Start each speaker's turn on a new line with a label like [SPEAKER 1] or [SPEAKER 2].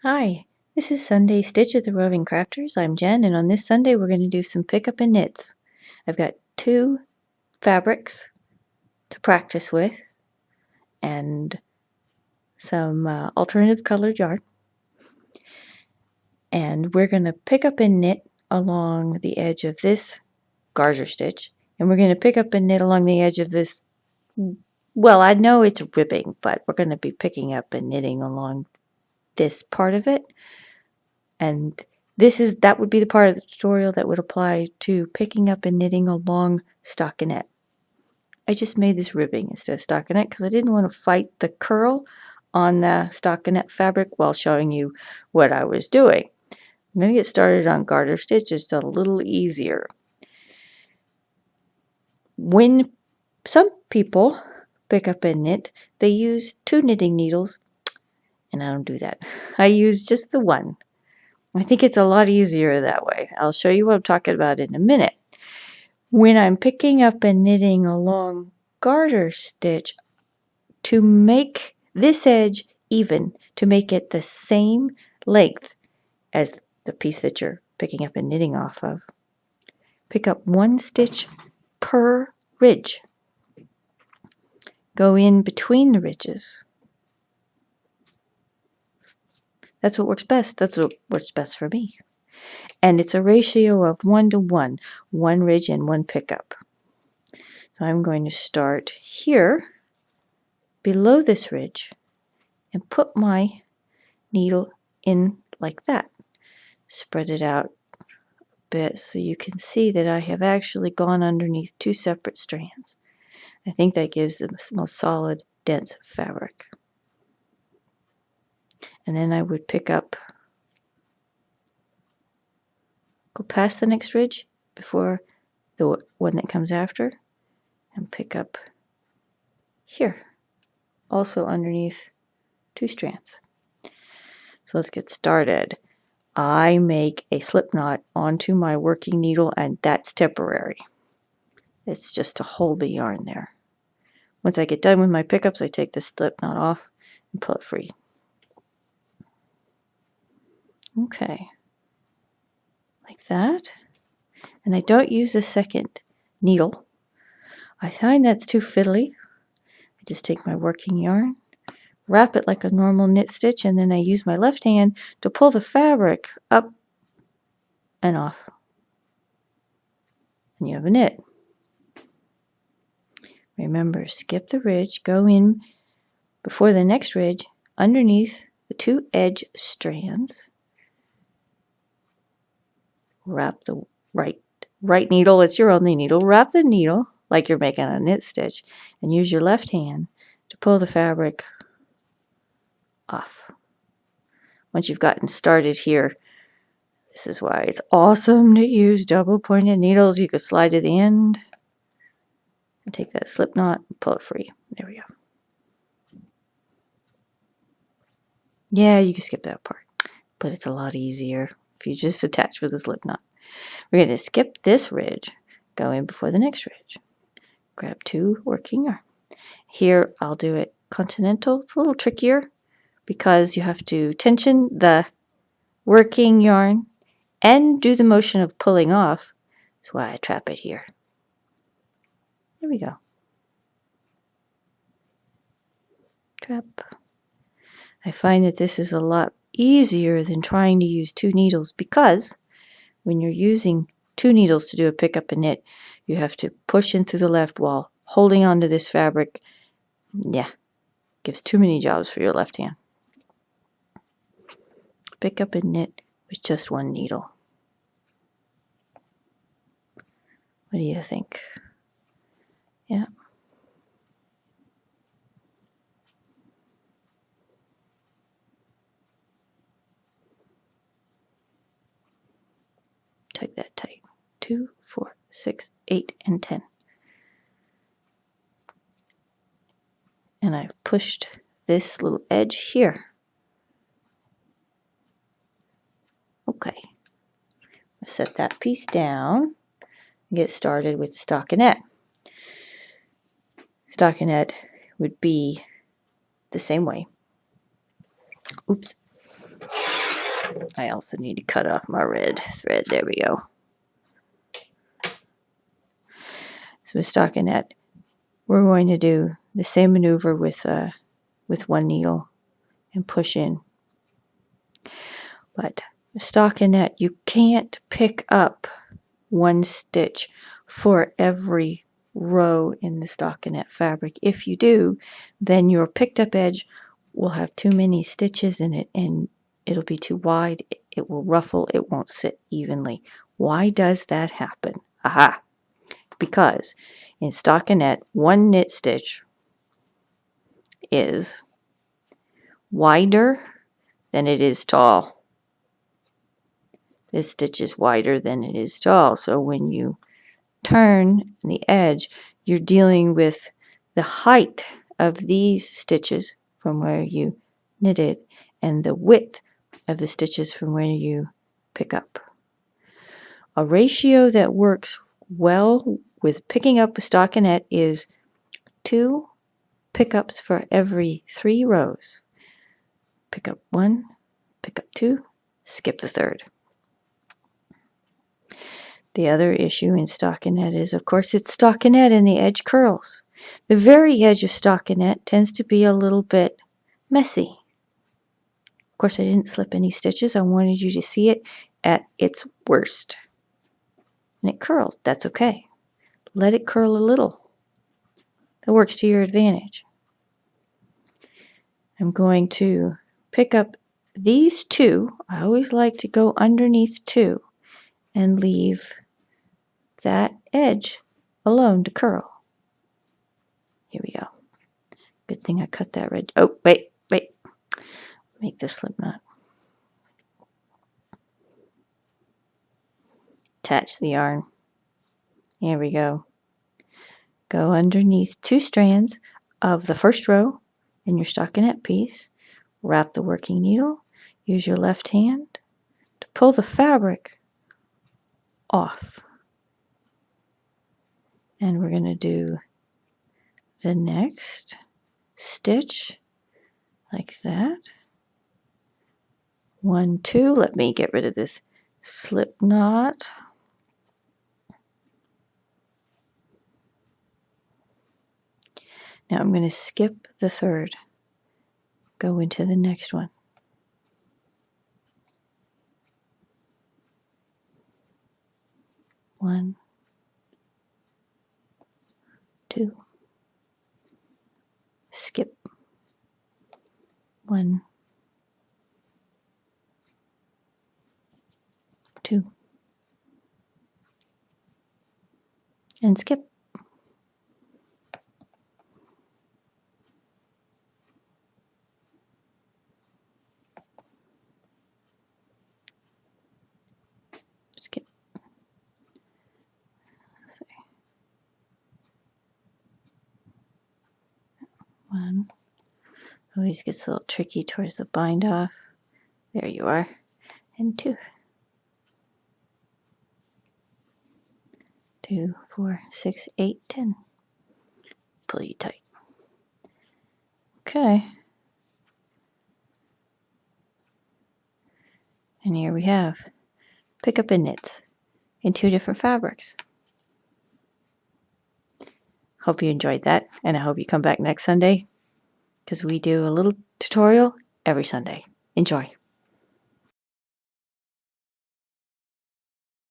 [SPEAKER 1] Hi, this is Sunday Stitch at the Roving Crafters. I'm Jen, and on this Sunday we're going to do some pickup and knits. I've got two fabrics to practice with and some alternative colored yarn. And we're going to pick up and knit along the edge of this garter stitch, and we're going to pick up and knit along the edge of this, well, I know it's ribbing, but we're going to be picking up and knitting along this part of it. And that would be the part of the tutorial that would apply to picking up and knitting along stockinette. I just made this ribbing instead of stockinette because I didn't want to fight the curl on the stockinette fabric while showing you what I was doing. I'm going to get started on garter stitch just a little easier. When some people pick up and knit, they use two knitting needles, and I don't do that. I use just the one. I think it's a lot easier that way. I'll show you what I'm talking about in a minute. When I'm picking up and knitting along garter stitch, to make this edge even, to make it the same length as the piece that you're picking up and knitting off of, pick up one stitch per ridge. Go in between the ridges. That's what works best. That's what works best for me. And it's a ratio of 1 to 1, one ridge and one pickup. So I'm going to start here below this ridge and put my needle in like that. Spread it out a bit so you can see that I have actually gone underneath two separate strands. I think that gives the most solid, dense fabric. And then I would pick up, go past the next ridge before the one that comes after, and pick up here, also underneath two strands. So let's get started. I make a slip knot onto my working needle, and that's temporary. It's just to hold the yarn there. Once I get done with my pickups, I take the slip knot off and pull it free. Okay, like that. And I don't use a second needle. I find that's too fiddly. I just take my working yarn, wrap it like a normal knit stitch, and then I use my left hand to pull the fabric up and off. And you have a knit. Remember, skip the ridge, go in before the next ridge, underneath the two edge strands. Wrap the right needle, it's your only needle, wrap the needle like you're making a knit stitch, and use your left hand to pull the fabric off. Once you've gotten started here, this is why it's awesome to use double pointed needles. You can slide to the end and take that slip knot and pull it free. There we go. Yeah, you can skip that part, but it's a lot easier if you just attach with a slip knot. We're going to skip this ridge, go in before the next ridge, grab two working yarn. Here I'll do it continental. It's a little trickier because you have to tension the working yarn and do the motion of pulling off. That's why I trap it here. There we go. Trap. I find that this is a lot easier than trying to use two needles, because when you're using two needles to do a pickup and knit, you have to push in through the left while holding onto this fabric. Yeah, gives too many jobs for your left hand. Pick up and knit with just one needle. What do you think? Yeah. Type that tight. 2, 4, 6, 8, and 10. And I've pushed this little edge here. Okay. Set that piece down and get started with the stockinette. Stockinette would be the same way. Oops. I also need to cut off my red thread. There we go. So with stockinette, we're going to do the same maneuver with one needle and push in. But with stockinette, you can't pick up one stitch for every row in the stockinette fabric. If you do, then your picked up edge will have too many stitches in it and it'll be too wide. It will ruffle. It won't sit evenly. Why does that happen? Aha! Because in stockinette, one knit stitch is wider than it is tall. This stitch is wider than it is tall. So when you turn the edge, you're dealing with the height of these stitches from where you knit it and the width of the stitches from where you pick up. A ratio that works well with picking up a stockinette is 2 pickups for every 3 rows. Pick up 1, pick up 2, skip the 3rd. The other issue in stockinette is, of course, it's stockinette and the edge curls. The very edge of stockinette tends to be a little bit messy. Of course, I didn't slip any stitches. I wanted you to see it at its worst. And it curls. That's okay. Let it curl a little. That works to your advantage. I'm going to pick up these 2. I always like to go underneath 2 and leave that edge alone to curl. Here we go. Good thing I cut that red. Oh, wait. Make the slip knot. Attach the yarn. Here we go. Go underneath 2 strands of the first row in your stockinette piece. Wrap the working needle. Use your left hand to pull the fabric off. And we're going to do the next stitch like that. 1, 2. Let me get rid of this slip knot. Now I'm going to skip the 3rd. Go into the next one. 1, 2. Skip. 1, 2. And skip. Skip. Let's see. 1. Always gets a little tricky towards the bind off. There you are. And 2. 2, 4, 6, 8, 10. Pull you tight. Okay. And here we have pick up and knits in 2 different fabrics. Hope you enjoyed that, and I hope you come back next Sunday because we do a little tutorial every Sunday. Enjoy.